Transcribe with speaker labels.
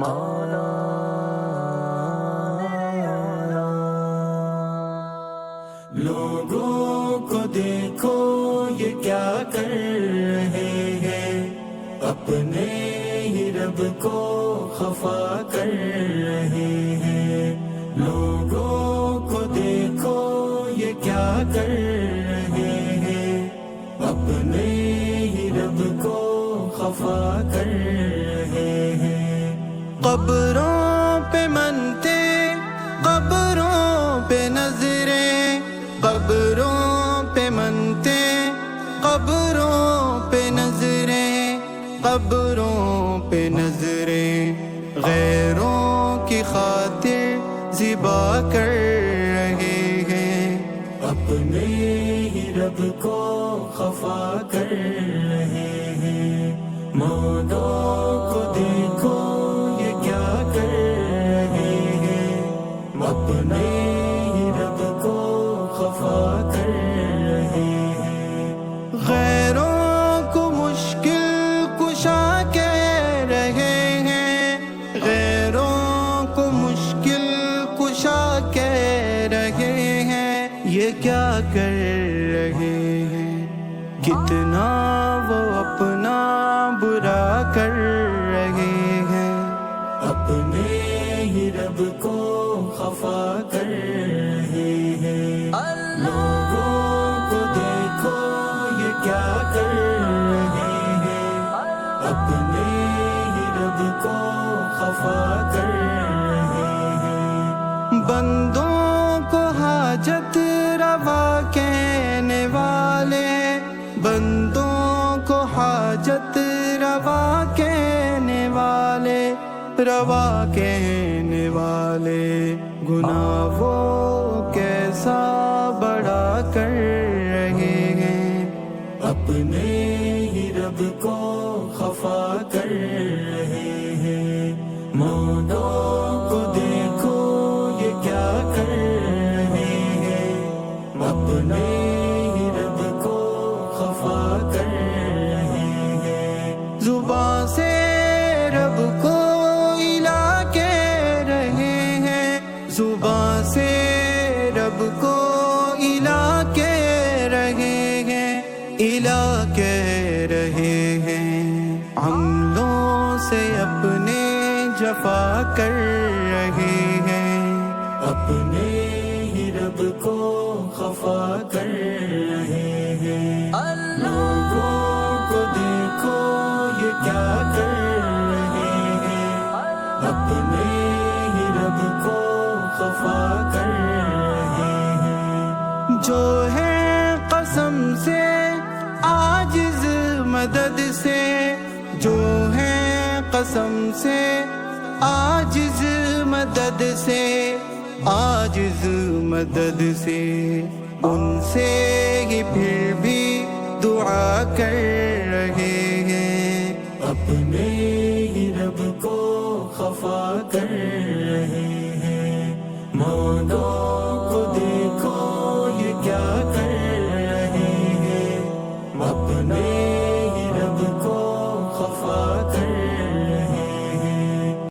Speaker 1: مولا لوگوں کو دیکھو یہ کیا کر رہے ہیں، اپنے ہی رب کو خفا کر رہے ہیں۔ لوگوں کو دیکھو یہ کیا کر رہے ہیں، اپنے ہی رب کو خفا کر رہے ہیں۔ قبروں پہ منتے، قبروں پہ نظریں، قبروں پہ منتے، قبروں پہ نظریں، قبروں پہ نظریں، غیروں کی خاطر ذبح کر رہے ہیں، اپنے ہی رب کو خفا کر رہے ہیں۔ مردوں کو دیکھو یہ کیا کر رہے ہیں، اپنے ہی رب کو خفا کر رہے ہیں۔ غیروں کو مشکل کشا کہہ رہے ہیں، غیروں کو مشکل کشا کہہ رہے ہیں، یہ کیا کر رہے ہیں؟ کتنا وہ اپنا برا کر رہے ہیں، اپنے ہی رب کو خفا کر رہے ہیں۔ لوگوں کو دیکھو یہ کیا کر رہے ہیں، اپنے ہی رب کو خفا کر رہے ہیں۔ بندوں کو حاجت روا کہنے والے، بندوں کو حاجت روا کہنے والے، روا کہنے والے، گناہ وہ کیسا بڑا کر رہے ہیں، اپنے ہی رب کو خفا کر رہے ہیں۔ مردوں کو دیکھو یہ کیا کر رہے ہیں، اپنے ہی رب کو خفا کر رہے ہیں۔ زبان سے رب کو الہ کہہ رہے ہیں، زبان سے رب کو الہ کہہ رہے ہیں، الہ کہہ رہے ہیں۔ عملوں سے اپنے جفا کر رہے ہیں، اپنے ہی رب کو خفا کر رہے ہیں۔ لوگوں کو دیکھو یہ کیا کر رہے ہیں، اپنے ہی رب کو خفا کر رہے ہیں۔ جو ہے قسم سے عاجز مدد سے، جو ہے قسم سے عاجز مدد سے، عاجز مدد سے، ان سے ہی پھر بھی دعا کر رہے ہیں، اپنے ہی رب کو خفا کر رہے ہیں۔ مردوں